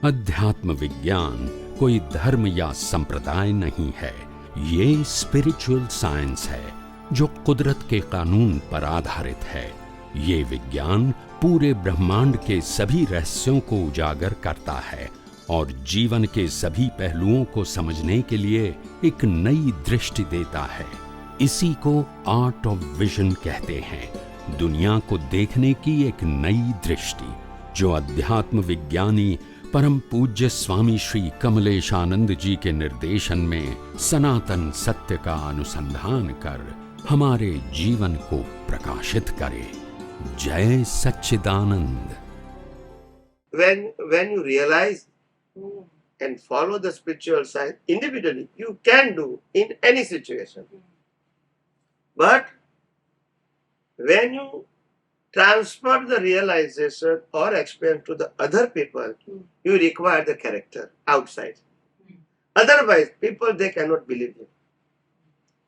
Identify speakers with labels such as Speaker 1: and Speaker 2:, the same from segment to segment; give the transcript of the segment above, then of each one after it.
Speaker 1: अध्यात्म विज्ञान कोई धर्म या संप्रदाय नहीं है, ये स्पिरिचुअल साइंस है जो कुदरत के कानून पर आधारित है। ये विज्ञान पूरे ब्रह्मांड के सभी रहस्यों को उजागर करता है और जीवन के सभी पहलुओं को समझने के लिए एक नई दृष्टि देता है। इसी को आर्ट ऑफ विजन कहते हैं, दुनिया को देखने की एक नई दृष्टि, जो अध्यात्म विज्ञानी परम पूज्य स्वामी श्री कमलेशानंद जी के निर्देशन में सनातन सत्य का अनुसंधान कर हमारे जीवन को प्रकाशित करे। जय सच्चिदानंद।
Speaker 2: When you realize and follow the spiritual side individually, you can do in any situation. But when you transfer the realization or experience to the other people, you require the character outside. Otherwise, people they cannot believe you.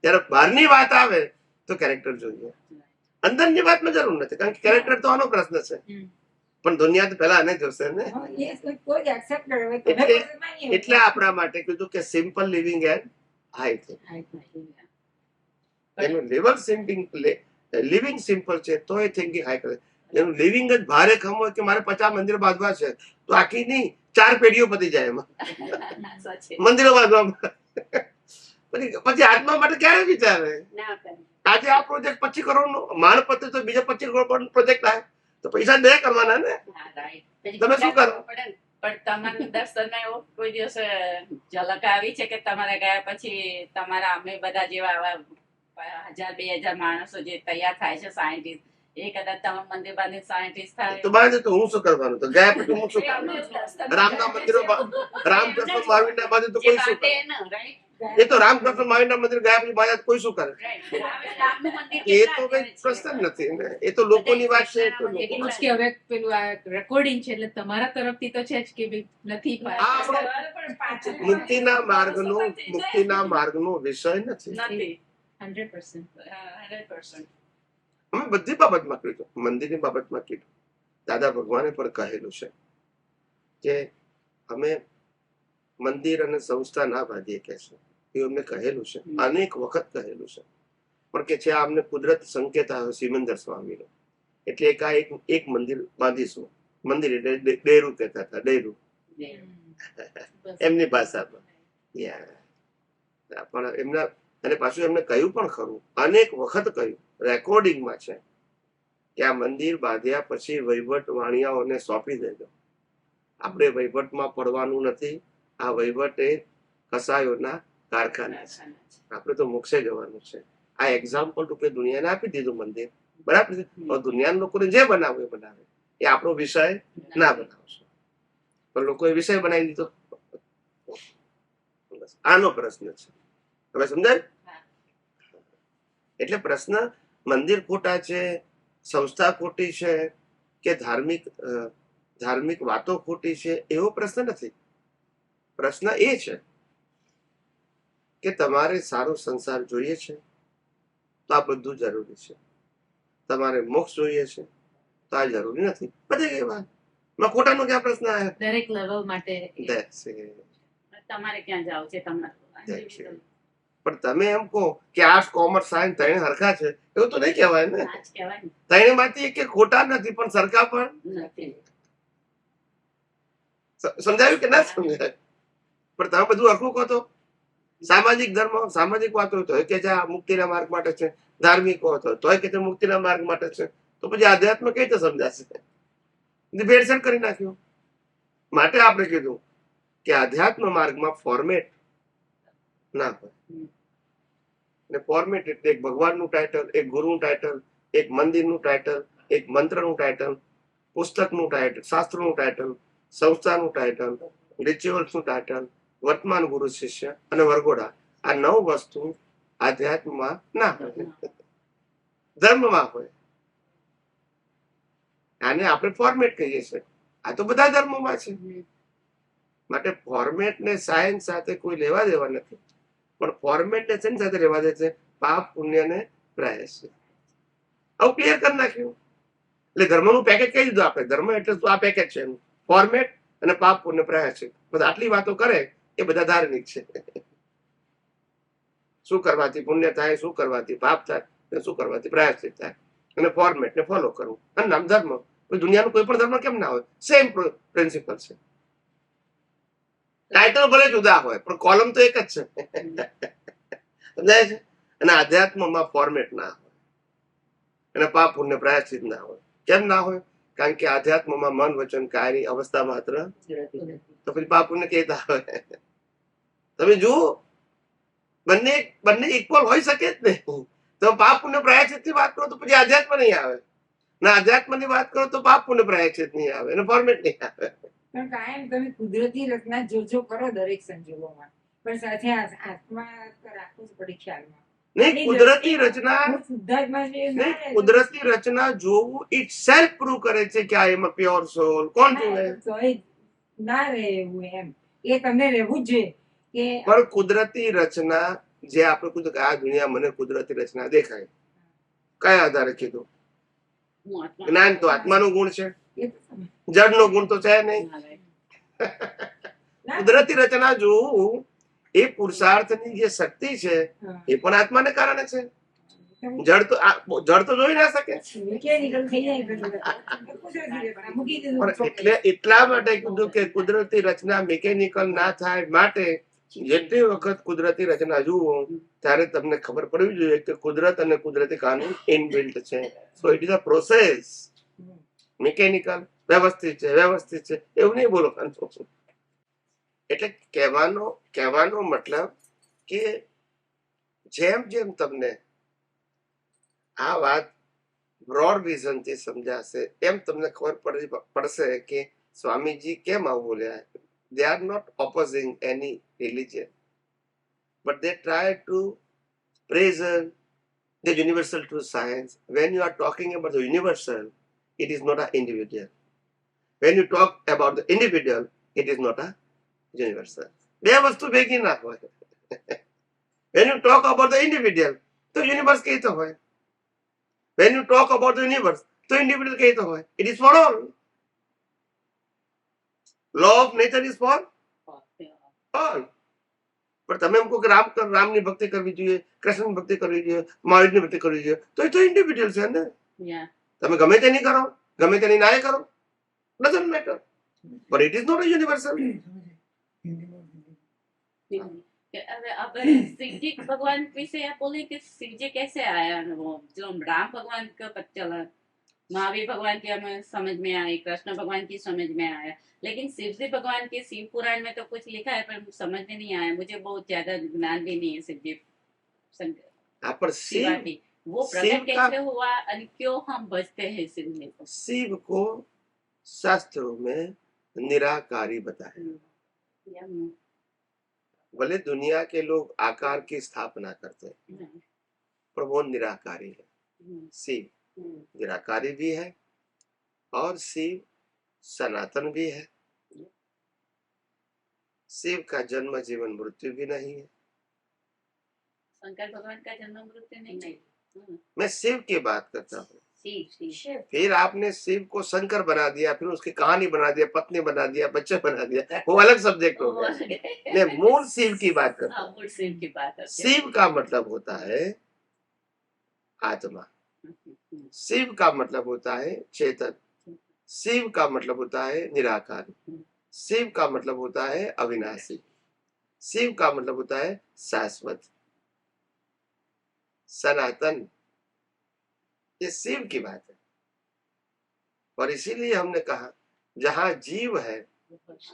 Speaker 2: જ્યારે બહારની વાત આવે તો character જોઈએ, અંદરની વાતમાં જરૂર નથી, કારણ કે કેરેક્ટર તો આનો પ્રશ્ન છે, પણ દુનિયા તો પહેલા આને જોશે ને. એટલે આપણા માટે કીધું કે simple living and high thinking. એનું લિવિંગ સિમ્પલ છે તો એ થિંકિંગ હાઈ કરે. એનું લિવિંગ જ ભારે ખમ હોય કે મારે 50 મંદિર બાંધવા છે તો આખી નહીં 4 પેઢીઓ પતી જાય એમાં મંદિરો બાંધવામાં. પછી આત્મા માટે ક્યારે વિચારે? આજે આ પ્રોજેક્ટ 25 કરોડ નો માણ પતે તો બીજા 25 કરોડ પ્રોજેક્ટ આવે તો પૈસા બે કરવાના ને. તમે શું કરો?
Speaker 3: પણ તમારા દર્શનમાં એવો કોઈ દિવસ ઝલક આવી છે કે તમારે ગયા પછી તમારા અમે બધા જેવા 1000-2000 માણસો જે તૈયાર થાય છે સાયન્ટિસ્ટ, એ કદાચ તમારા મંદિર બાંધી સાયન્ટિસ્ટ થાય
Speaker 2: તો બાંધે તો હું શું કરવાનું? તો ગયા પછી હું શું કરવાનું? રામના મંદિરો રામકૃષ્ણ મહાવીરના બાંધે તો કોઈ શું કરે? એ તો રામકૃષ્ણ મહાવીરના મંદિર ગયા પછી બાંધે કોઈ શું કરે? એ તો કઈ પ્રશ્ન નથી ને, એ તો લોકોની વાત છે.
Speaker 4: એટલું જ કે હવે પેલું આ રેકોર્ડિંગ છે એટલે તમારા તરફથી તો છે જ કે નથી
Speaker 2: મુક્તિના માર્ગનો વિષય નથી.
Speaker 4: 100%.
Speaker 2: અમે બધી બાબતમાં કીધું, મંદિરની બાબતમાં કીધું. દાદા ભગવાને પણ કહેલું છે કે અમે મંદિર અને સંસ્થા ના બાંધીએ કે છે, એ અમને કહેલું છે, અનેક વખત કહેલું છે. પણ કે છે અમને કુદરત સંકેત આવ્યો સિમંદર સ્વામીનો, એટલે એક મંદિર બાંધીશું. મંદિર એટલે ડેરું કહેતા હતા, ડેરું એમની ભાષામાં. પણ એમના અને પાછું એમને કહ્યું પણ ખરું, અનેક વખત કહ્યું, રેકોર્ડિંગમાં છે કે આ મંદિર બાંધ્યા પછી વહીવટ વાણિયાઓને સોંપી દેજો. આપણે વહીવટમાં પડવાનું નથી, આ વહીવટ એ કસાયોના કારખાના છે, આપણે તો મોક્ષે જવાનું છે. આ એક્ઝામ્પલ રૂપે દુનિયાને આપી દીધું મંદિર, બરાબર છે. દુનિયાના લોકોને જે બનાવવું એ બનાવે, એ આપણો વિષય ના બનાવશો. પણ લોકોએ વિષય બનાવી દીધો, આનો પ્રશ્ન છે. હવે સમજાય? એટલે પ્રશ્ન મંદિર ખોટા છે, સંસ્થા ખોટી છે કે ધાર્મિક વાતો ખોટી છે એવો પ્રશ્ન નથી. પ્રશ્ન એ છે કે તમારે સારો સંસાર જોઈએ છે તો આ બધું જરૂરી છે, તમારે મોક્ષ જોઈએ છે તો આ જરૂરી નથી. બધી કઈ વાત ખોટાનો ક્યાં પ્રશ્ન આવ્યો?
Speaker 4: દરેક લેવલ માટે
Speaker 3: તમારે ક્યાં જાવ છે
Speaker 2: પણ તમે એમ કહો કે આર્ટ્સ કોમર્સ સાયન્સ ત્રણે હરખા છે, એવું તો નહીં કહેવાય ને. ત્રણે માંથી એક ખોટા નથી પણ સરખા પણ નથી. સમજાયું કે ના સમજાય? પણ તમે બધું હરખું કહો તો સામાજિક ધર્મ સામાજિક વાતો તો કે જે મુક્તિના માર્ગ માટે છે, ધાર્મિક હતો તોય કે મુક્તિના માર્ગ માટે છે, તો પછી આધ્યાત્મ કઈ રીતે સમજાશે? ભેળસેળ કરી નાખ્યું. માટે આપણે કીધું કે આધ્યાત્મ માર્ગમાં ફોર્મેટ ના હોય. ફોર્મેટ એટલે એક ભગવાનનું ટાઇટલ, એક ગુરુનું ટાઇટલ, એક મંદિરનું ટાઇટલ, એક મંત્રનું ટાઇટલ, પુસ્તકનું ટાઇટલ, શાસ્ત્રનું ટાઇટલ, સંસ્થાનું ટાઇટલ, રિચ્યુઅલ્સનું ટાઇટલ, વર્તમાન ગુરુ શિષ્ય અને વરઘોડા. આ 9 વસ્તુ આધ્યાત્મમાં ના હોય, ધર્મમાં હોય. આને આપણે ફોર્મેટ કહીએ છીએ. આ તો બધા ધર્મોમાં છે. માટે ફોર્મેટ ને સાયન્સ સાથે કોઈ લેવા દેવા નથી, પણ ફોર્મેટ ને શેની સાથે લેવા દે છે? પાપ પુણ્ય ને પ્રાયશ્ચિત. આવું ક્લિયર કરી નાખ્યું. એટલે ધર્મનું પેકેજ કહી દીધું આપણે. ધર્મ એટલે આ પેકેજ છે એનું. ફોર્મેટ અને પાપ પુણ્ય પ્રાયશ્ચિત. બધા આટલી વાતો કરે એ બધા ધાર્મિક છે. શું કરવાથી પુણ્ય થાય, શું કરવાથી પાપ થાય, શું કરવાથી પ્રાયશ્ચિત થાય, અને ફોર્મેટ ને ફોલો કરવું, અને નામ ધર્મ. દુનિયાનો કોઈ પણ ધર્મ કેમ ના હોય, સેમ પ્રિન્સિપલ છે. ટાઇટલ ભલે જુદા હોય પણ કોલમ તો એક જ છે. સમજાય છે? અને આધ્યાત્મમાં ફોર્મેટ ના હોય, અને પાપ પુણ્ય પ્રાયશ્ચિત ના હોય. કેમ ના હોય? કારણ કે આધ્યાત્મમાં મન વચન કાયની અવસ્થા માત્ર, તો પછી પાપ પુણ્ય કેતા હોય? તમે જુઓ, બંને બંને ઇક્વલ હોઈ શકે જ નહીં. તો પાપ પુણ્ય પ્રાયશ્ચિત ની વાત કરો તો પછી આધ્યાત્મ નહીં આવે, ના આધ્યાત્મ ની વાત કરો તો પાપ પુણ્ય પ્રાયશ્ચિત નહીં આવે, અને ફોર્મેટ નહીં આવે.
Speaker 5: પણ કાયમ તમે કુદરતી રચના જોજો કરો દરેક સંજોગોમાં, પણ સાથે આત્મા રાખવું જ પડે ખ્યાલમાં.
Speaker 2: નહીં, કુદરતી રચના,
Speaker 5: હું શુદ્ધાત્મા છે ના
Speaker 2: નહીં,
Speaker 5: રહે તો
Speaker 2: કુદરતી રચના જોવું ઇટ સેલ્ફ પ્રૂવ કરે છે કે આ એમ પ્યોર સોલ. કોણ
Speaker 5: હા,
Speaker 2: જોવે?
Speaker 5: તોય ના રહે એવું એમ, એ તમને રહેવું જ જોઈએ કે
Speaker 2: પણ કુદરતી રચના જે આપણે કીધું કે આ દુનિયા મને કુદરતી રચના દેખાય, કયા આધારે કીધું?
Speaker 3: હું આત્મા
Speaker 2: જ્ઞાન તો આત્માનો ગુણ છે,
Speaker 5: એ તો તમે-
Speaker 2: જડનો ગુણ તો છે નહીં.
Speaker 5: ના,
Speaker 2: કુદરતી રચના જોવું એ પુરુષાર્થની જે શક્તિ છે
Speaker 5: હા.
Speaker 2: એ પણ આત્માને કારણે છે.
Speaker 5: તમે
Speaker 2: જડ તો જોઈ ના શકે.
Speaker 5: મિકેનિકલ થઈ જાય બધું. કુદરતી રચના મૂકી દીધું.
Speaker 2: પણ એટલે એટલા માટે કીધું કે કુદરતી રચના મિકેનિકલ ના થાય માટે જેટલી વખત કુદરતી રચના જુઓ ત્યારે તમને ખબર પડવી જોઈએ કે કુદરત અને કુદરતી કાનૂન ઇનબિલ્ટ છે. So it is a process. Mechanical વ્યવસ્થિત છે એવું નહીં બોલવાનું. એટલે કહેવાનો મતલબ કે જેમ જેમ તમને આ વાત બ્રોડ વિઝન થી સમજાશે એમ તમને ખબર પડશે કે સ્વામીજી કેમ આવું બોલ્યા. They are not opposing any religion, but they try to present the universal truth science. When you are talking about the universal, it is not an individual. When you talk about the individual, it is not a universal. બે વસ્તુ ભેગી ના હોય. When you talk about the individual, તો universe કહેતો હોય. When you talk about the universe, તો individual કહેતો હોય. It is for all. Law of nature is for all. પણ તમે એમ કહો કે રામની ભક્તિ કરવી જોઈએ, કૃષ્ણની ભક્તિ કરવી જોઈએ, મહાવીરની ભક્તિ કરવી જોઈએ, તો એ તો ઇન્ડિવિડ્યુઅલ છે ને. તમે ગમે તેની કરો, ગમે તેની ના કરો, doesn't matter, but it is not a universal.
Speaker 3: अब शिव जी भगवान विषय आप बोले कि शिव जी कैसे आया, वो जो राम भगवान का पता चला, महावीर भगवान की हमें समझ में आई, कृष्ण भगवान की समझ में आया, लेकिन शिव जी भगवान के शिव पुराण में तो कुछ लिखा है पर समझ में नहीं आया. मुझे बहुत ज्यादा ज्ञान भी नहीं है शिव जी
Speaker 2: पर
Speaker 3: शिवा की. वो
Speaker 2: शिव
Speaker 3: प्रकट
Speaker 2: का-
Speaker 3: कैसे हुआ और क्यों हम भजते हैं शिव जी को?
Speaker 2: शिव को शास्त्रों में निराकारी बताया. भले दुनिया के लोग आकार की स्थापना करते हैं पर वो निराकारी है. शिव निराकारी भी है और शिव सनातन भी है. शिव का जन्म जीवन मृत्यु भी नहीं है.
Speaker 3: शंकर भगवान का जन्म मृत्यु नहीं.
Speaker 2: मैं शिव की बात करता हूँ.
Speaker 3: शिव
Speaker 2: फिर आपने शिव को शंकर बना दिया, फिर उसकी कहानी बना दिया, पत्नी बना दिया, बच्चे बना दिया, वो अलग सब्जेक्ट हो गया. मैं मूल शिव की बात करता हूँ.
Speaker 3: मूल शिव की बात है.
Speaker 2: शिव का मतलब होता है आत्मा. शिव का मतलब होता है चेतन. शिव का मतलब होता है निराकार. शिव का मतलब होता है अविनाशी. शिव का मतलब होता है शाश्वत, सनातन. ये शिव की बात है. और इसीलिए हमने कहा जहां जीव है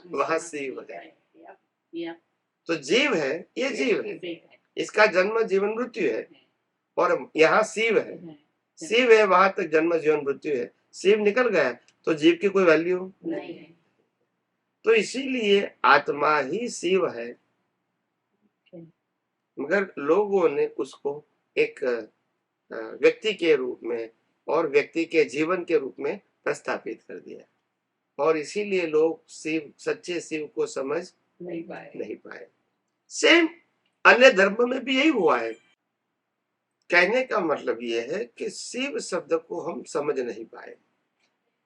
Speaker 2: वहां शिव है. तो जीव है, ये जीव है, इसका जन्म जीवन मृत्यु है. और यहाँ शिव है, शिव है, वहां तक जन्म जीवन मृत्यु है. शिव निकल गया तो जीव की कोई वैल्यू
Speaker 3: नहीं.
Speaker 2: तो इसीलिए आत्मा ही शिव है. मगर लोगों ने उसको एक व्यक्ति के रूप में और व्यक्ति के जीवन के रूप में प्रस्थापित कर दिया. और इसीलिए लोग शिव, सच्चे शिव को समझ
Speaker 3: नहीं
Speaker 2: पाए. सेम अन्य धर्म में भी यही हुआ है. कहने का मतलब यह है कि शिव शब्द को हम समझ नहीं पाए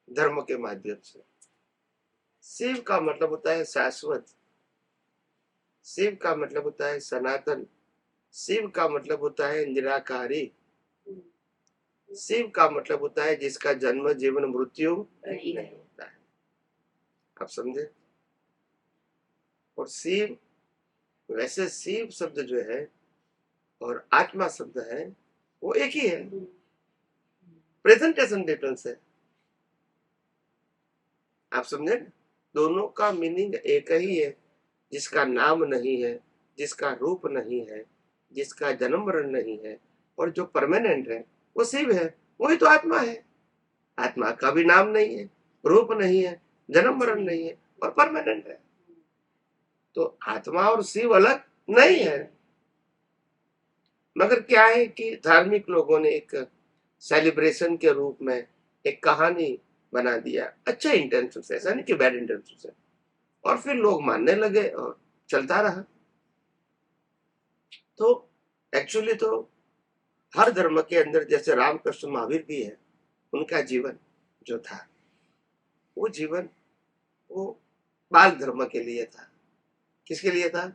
Speaker 2: धर्म के माध्यम से. शिव का मतलब होता है शाश्वत, शिव का मतलब होता है सनातन, शिव का मतलब होता है निराकारी, शिव का मतलब होता है जिसका जन्म जीवन मृत्यु नहीं होता है। आप समझे? और शिव, वैसे शिव शब्द जो है और आत्मा शब्द है वो एक ही है, प्रेजेंटेशन डिफरेंस है। आप समझे? दोनों का मीनिंग एक ही है, जिसका नाम नहीं है, जिसका रूप नहीं है, जिसका जन्म मरण नहीं है और जो परमानेंट है वो शिव है, वही तो आत्मा है। आत्मा का भी नाम नहीं है, रूप नहीं है, जन्म मरण नहीं है और परमानेंट है। तो आत्मा और शिव अलग नहीं है। मगर क्या है कि धार्मिक लोगों ने एक सेलिब्रेशन के रूप में एक कहानी बना दिया, अच्छे इंटेंशन से, ऐसा नहीं कि बैड इंटेंशन से, और फिर लोग मानने लगे और चलता रहा। तो एक्चुअली तो हर धर्म के अंदर, जैसे रामकृष्ण महावीर भी है, उनका जीवन जो था वो जीवन वो बाल धर्म के लिए था। किसके लिए था?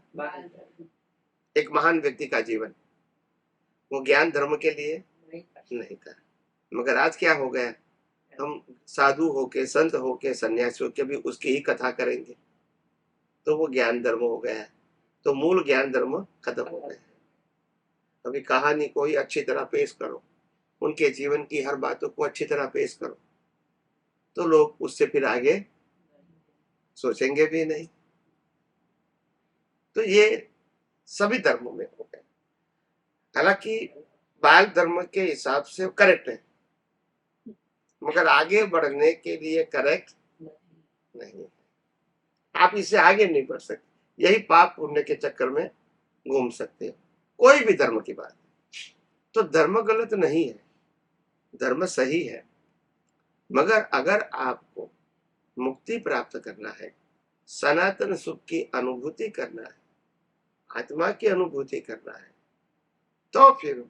Speaker 2: एक महान व्यक्ति का जीवन, वो ज्ञान धर्म के लिए नहीं था। मगर आज क्या हो गया, हम साधु होके, संत होके, सन्यासी होके भी उसकी ही कथा करेंगे तो वो ज्ञान धर्म हो गया। तो मूल ज्ञान धर्म खत्म हो गया। अभी कहानी को ही अच्छी तरह पेश करो, उनके जीवन की हर बातों को अच्छी तरह पेश करो, तो लोग उससे फिर आगे सोचेंगे भी नहीं। तो ये सभी धर्मों में हो गया। हालांकि बाल धर्म के हिसाब से करेक्ट है, मगर आगे बढ़ने के लिए करेक्ट नहीं है। आप इससे आगे नहीं बढ़ सकते, यही पाप पुण्य के चक्कर में घूम सकते हो। कोई भी धर्म की बात, तो धर्म गलत नहीं है, धर्म सही है। मगर अगर आपको मुक्ति प्राप्त करना है, सनातन सुख की अनुभूति करना है, आत्मा की अनुभूति करना है, तो फिर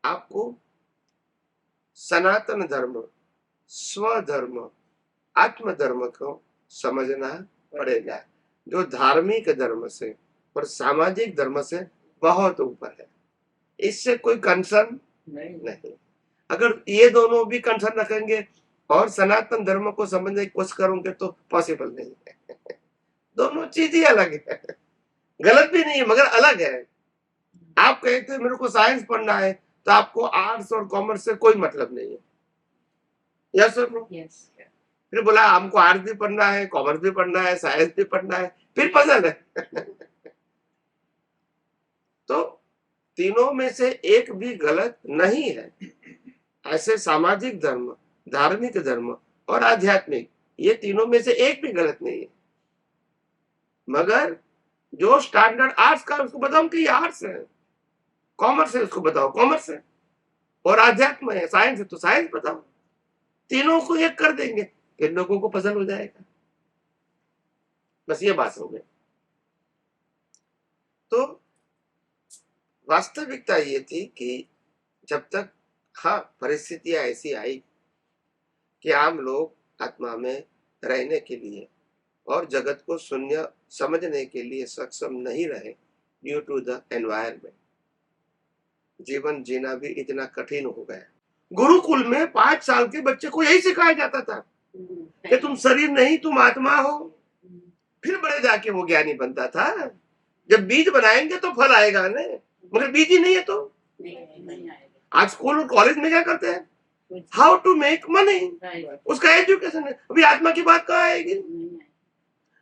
Speaker 2: आपको सनातन धर्म, स्वधर्म, आत्मधर्म को समझना पड़ेगा, जो धार्मिक धर्म से और सामाजिक धर्म से बहुत ऊपर है। इससे कोई कंसर्न नहीं। अगर ये दोनों भी कंसर्न रखेंगे और सनातन धर्म को समझने की कोशिश करोगे तो पॉसिबल नहीं है। दोनों चीज ही अलग है, गलत भी नहीं है मगर अलग है। आप कहते मेरे को साइंस पढ़ना है तो आपको आर्ट्स और कॉमर्स से कोई मतलब नहीं है। यस और नो? फिर बोला हमको आर्ट्स भी पढ़ना है, कॉमर्स भी पढ़ना है, साइंस भी पढ़ना है, फिर पजल है। तो तीनों में से एक भी गलत नहीं है। ऐसे सामाजिक धर्म, धार्मिक धर्म और आध्यात्मिक, ये तीनों में से एक भी गलत नहीं है। मगर जो स्टैंडर्ड आर्ट्स का उसको बताओ कि ये आर्ट्स है, कॉमर्स है उसको बताओ कॉमर्स है, और आध्यात्म है, साइंस है तो साइंस बताओ। तीनों को एक कर देंगे, इन लोगों को पसंद हो जाएगा। बस ये बात हो गई। तो वास्तविकता ये थी कि जब तक हाँ परिस्थितियां ऐसी आई कि आम लोग आत्मा में रहने के लिए और जगत को शून्य समझने के लिए सक्षम नहीं रहे ड्यू टू द एनवायरमेंट, जीवन जीना भी इतना कठिन हो गया। गुरुकुल में 5 साल के बच्चे को यही सिखाया जाता था कि तुम शरीर नहीं तुम आत्मा हो। फिर बड़े जाके वो ज्ञानी बनता था। जब बीज बनाएंगे तो फल आएगा ना, मगर बीज ही नहीं है तो आज स्कूल और कॉलेज में क्या करते हैं, हाउ टू मेक मनी, उसका एजुकेशन है। अभी आत्मा की बात कहाँ आएगी?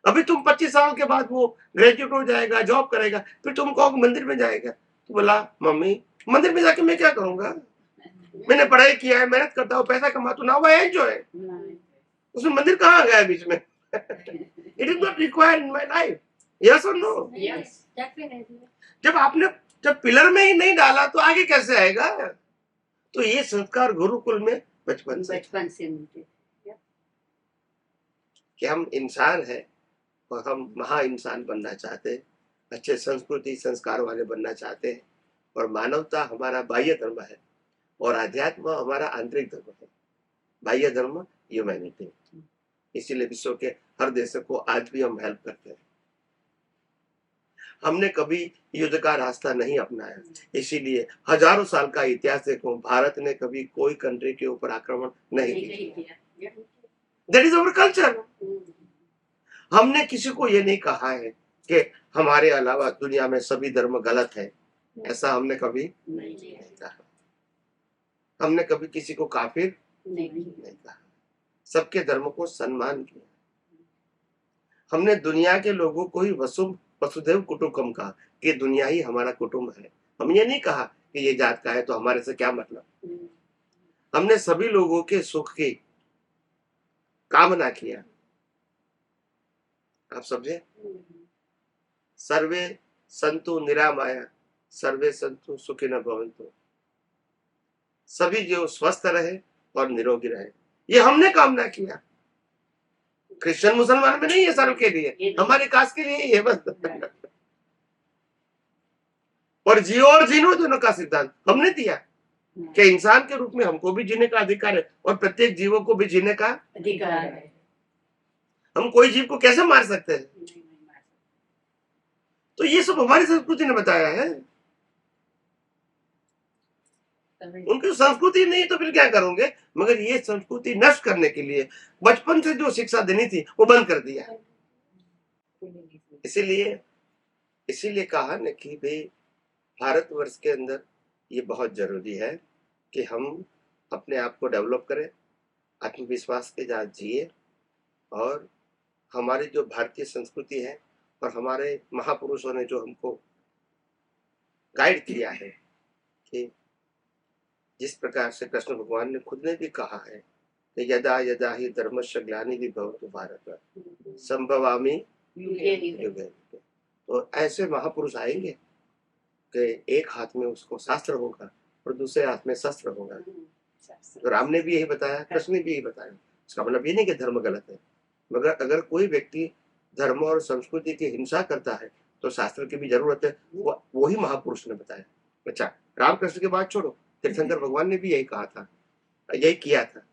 Speaker 2: अभी तुम 25 साल के बाद वो ग्रेजुएट हो जाएगा, जॉब करेगा, फिर तुम कहो मंदिर में जाएगा, तो बोला मम्मी मंदिर में जाके मैं क्या करूंगा, मैंने पढ़ाई किया है, मेहनत करता हूँ, पैसा कमाता हूँ, ना वो एंजॉय है, उसमें मंदिर कहाँ आ गया बीच में? It is not required in my life. Yes और नो? जब पिलर में ही नहीं डाला तो आगे कैसे आएगा? तो ये संस्कार गुरुकुल में बचपन से मिलते कि हम इंसान है और हम महा इंसान बनना चाहते हैं, अच्छे संस्कृति संस्कार वाले बनना चाहते हैं, और मानवता हमारा बाह्य धर्म है और आध्यात्म हमारा आंतरिक धर्म है। बाह्य धर्म ह्यूमैनिटी, इसीलिए विश्व के हर देशों को आज भी हम हेल्प करते हैं। हमने कभी युद्ध का रास्ता नहीं अपनाया, इसीलिए हजारों साल का इतिहास देखो, भारत ने कभी कोई कंट्री के ऊपर आक्रमण नहीं किया। That is our culture. हमने किसी को ये नहीं कहा है कि हमारे अलावा दुनिया में सभी धर्म गलत है, ऐसा हमने कभी नहीं कहा। हमने कभी किसी को काफिर नहीं कहा, सबके धर्म को सम्मान किया। हमने दुनिया के लोगों को ही वसुधैव कुटुंबकम कहा कि दुनिया ही हमारा कुटुंब है। हम ये नहीं कहा कि ये जात का है तो हमारे से क्या मतलब। हमने सभी लोगों के सुख की कामना किया। आप समझे? सर्वे संतु निरामया सर्वे संतु सुखिनः भवन्तु। सभी जो स्वस्थ रहे और निरोगी रहे, ये हमने कामना किया। क्रिश्चियन मुसलमान में नहीं है, सर्व के लिए, हमारे कास्ट के लिए ही है बस। और जियो और जीनो दोनों का सिद्धांत हमने दिया कि इंसान के रूप में हमको भी जीने का अधिकार है और प्रत्येक जीवों को भी जीने का
Speaker 3: अधिकार है।
Speaker 2: हम कोई जीव को कैसे मार सकते हैं? तो ये सब हमारी संस्कृति ने बताया है। उनकी संस्कृति नहीं तो फिर क्या करोगे? मगर ये संस्कृति नष्ट करने के लिए बचपन से जो शिक्षा देनी थी वो बंद कर दिया। इसीलिए कहा न कि भाई भारतवर्ष के अंदर ये बहुत जरूरी है कि हम अपने आप को डेवलप करें, आत्मविश्वास के साथ जिए, और हमारी जो भारतीय संस्कृति है और हमारे महापुरुषों ने जो हमको गाइड किया है कि जिस प्रकार से कृष्ण भगवान ने खुद ने भी कहा है कि यदा यदा ही धर्मस्य ग्लानिर्भवति भवतु भारत संभवामि युगे युगे। तो ऐसे महापुरुष आएंगे कि एक हाथ में उसको शास्त्र होगा और दूसरे हाथ में शस्त्र होगा। तो राम ने भी यही बताया, कृष्ण ने भी यही बताया। इसका मतलब ये नहीं कि धर्म गलत है, मगर अगर कोई व्यक्ति धर्म और संस्कृति की हिंसा करता है तो शास्त्र की भी जरूरत है, वो ही महापुरुष ने बताया। अच्छा, रामकृष्ण की बात छोड़ो, तीर्थंकर भगवान ने भी यही कहा था, यही किया था।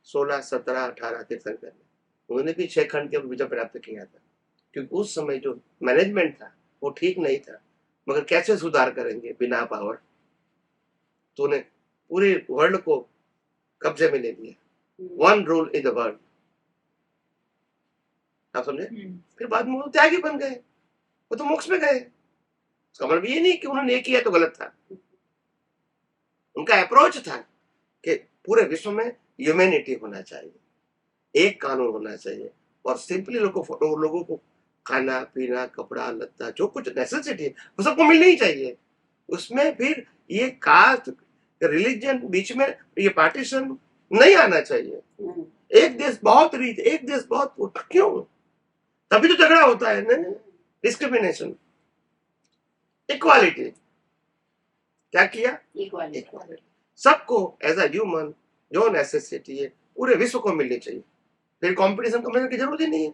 Speaker 2: 16, 17, 18 तीर्थंकर ने, उन्होंने भी 6 खंड के विजय प्राप्त किया था, क्योंकि उस समय जो मैनेजमेंट था वो ठीक नहीं था। मगर कैसे सुधार करेंगे बिना पावर? तो उन्हें पूरे वर्ल्ड को कब्जे में ले लिया। One rule in the world. आप समझे? फिर बाद में वो त्यागी बन गए, वो तो मोक्ष में गए। इसका मतलब ये नहीं कि उन्होंने ये किया तो गलत था। उनका अप्रोच था कि पूरे विश्व में ह्यूमैनिटी होना चाहिए, एक कानून होना चाहिए, और सिंपली लोगों को खाना पीना कपड़ा लत्ता जो कुछ नेसेसिटी है वो सबको मिलनी ही चाहिए। उसमें फिर ये कास्ट रिलीजन बीच में ये पार्टीशन नहीं आना चाहिए। एक देश बहुत रीच, एक देश बहुत पुट, क्यों? तभी तो झगड़ा होता है ना। डिस्क्रिमिनेशन, इक्वालिटी, क्या किया? इक्वालिटी। सबको एज अ ह्यूमन जो नेसेसिटी है पूरे विश्व को मिलनी चाहिए। फिर कंपटीशन करने की जरूरत ही नहीं है।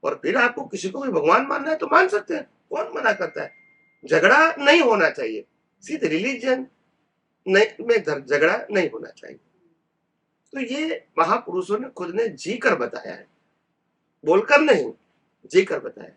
Speaker 2: और फिर आपको किसी को भी भगवान मानना है तो मान सकते हैं, कौन मना करता है? झगड़ा नहीं होना चाहिए, सीधे रिलीजन में झगड़ा नहीं होना चाहिए। तो ये महापुरुषों ने खुद ने जी कर बताया है, बोलकर नहीं, जी कर बताया।